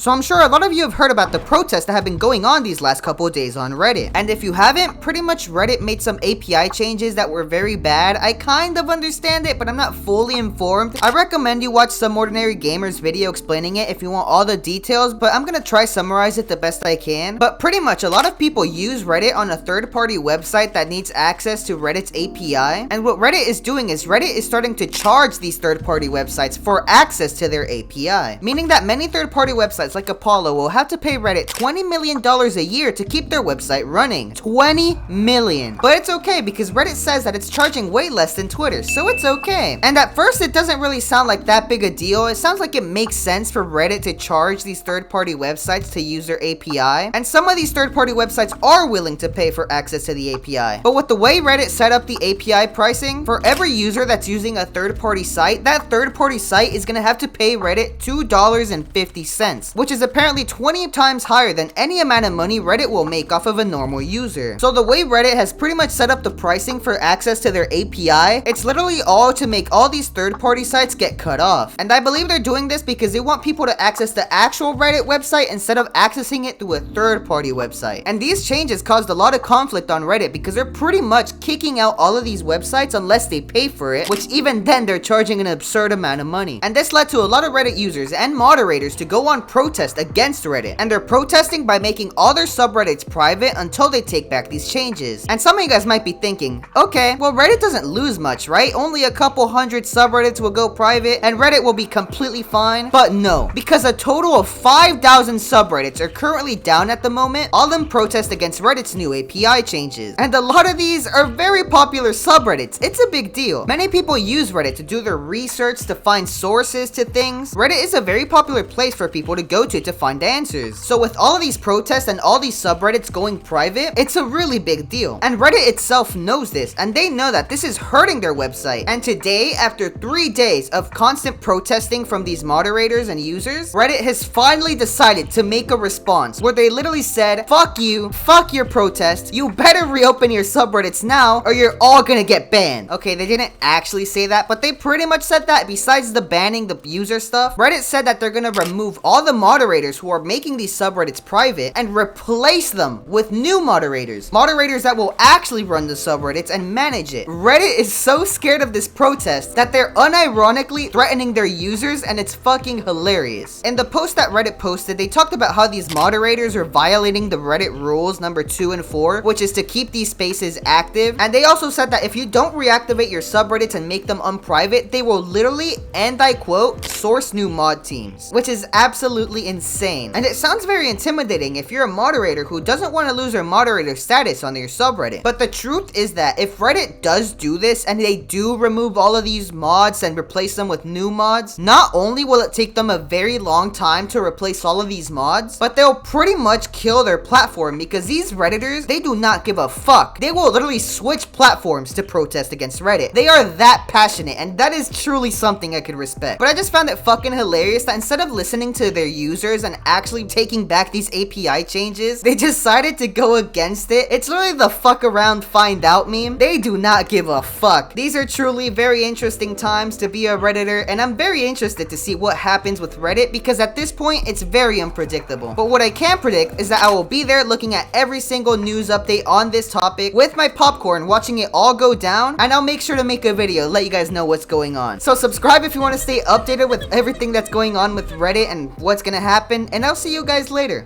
So I'm sure a lot of you have heard about the protests that have been going on these last couple of days on Reddit. And if you haven't, pretty much Reddit made some API changes that were very bad. I kind of understand it, but I'm not fully informed. I recommend you watch Some Ordinary Gamer's video explaining it if you want all the details, but I'm gonna try summarize it the best I can. But pretty much a lot of people use Reddit on a third-party website that needs access to Reddit's API. And what Reddit is doing is Reddit is starting to charge these third-party websites for access to their API. Meaning that many third-party websites like Apollo will have to pay Reddit $20 million a year to keep their website running. 20 million. But it's okay because Reddit says that it's charging way less than Twitter, so it's okay. And at first it doesn't really sound like that big a deal. It sounds like it makes sense for Reddit to charge these third-party websites to use their API. And some of these third-party websites are willing to pay for access to the API. But with the way Reddit set up the API pricing, for every user that's using a third-party site, that third-party site is gonna have to pay Reddit $2.50, which is apparently 20 times higher than any amount of money Reddit will make off of a normal user. So the way Reddit has pretty much set up the pricing for access to their API, it's literally all to make all these third-party sites get cut off. And I believe they're doing this because they want people to access the actual Reddit website instead of accessing it through a third-party website. And these changes caused a lot of conflict on Reddit because they're pretty much kicking out all of these websites unless they pay for it, which even then they're charging an absurd amount of money. And this led to a lot of Reddit users and moderators to go on protest against Reddit. And they're protesting by making all their subreddits private until they take back these changes. And some of you guys might be thinking, okay, well Reddit doesn't lose much, right? Only a couple hundred subreddits will go private and Reddit will be completely fine. But no, because a total of 5,000 subreddits are currently down at the moment, all of them protest against Reddit's new API changes. And a lot of these are very popular subreddits. It's a big deal. Many people use Reddit to do their research, to find sources to things. Reddit is a very popular place for people to go to find answers. So with all of these protests and all these subreddits going private, it's a really big deal. And Reddit itself knows this, and they know that this is hurting their website. And today, after 3 days of constant protesting from these moderators and users, Reddit has finally decided to make a response where they literally said, fuck you, fuck your protest, you better reopen your subreddits now or you're all gonna get banned. Okay, they didn't actually say that, but they pretty much said that. Besides the banning the user stuff, Reddit said that they're gonna remove all the moderators who are making these subreddits private and replace them with new moderators that will actually run the subreddits and manage it. Reddit is so scared of this protest that they're unironically threatening their users, and it's fucking hilarious. In the post that Reddit posted, they talked about how these moderators are violating the Reddit rules number 2 and 4, which is to keep these spaces active. And they also said that if you don't reactivate your subreddits and make them unprivate, they will literally, and I quote, source new mod teams, which is absolutely insane. And it sounds very intimidating if you're a moderator who doesn't want to lose their moderator status on your subreddit. But the truth is that if Reddit does do this and they do remove all of these mods and replace them with new mods, not only will it take them a very long time to replace all of these mods, but they'll pretty much kill their platform because these Redditors, they do not give a fuck. They will literally switch platforms to protest against Reddit. They are that passionate, and that is truly something I could respect. But I just found it fucking hilarious that instead of listening to their users and actually taking back these API changes, they decided to go against it. It's literally the fuck around find out meme. They do not give a fuck. These are truly very interesting times to be a Redditor, and I'm very interested to see what happens with Reddit because at this point it's very unpredictable. But what I can predict is that I will be there looking at every single news update on this topic with my popcorn, watching it all go down, and I'll make sure to make a video let you guys know what's going on. So subscribe if you want to stay updated with everything that's going on with Reddit and what's gonna happen, and I'll see you guys later.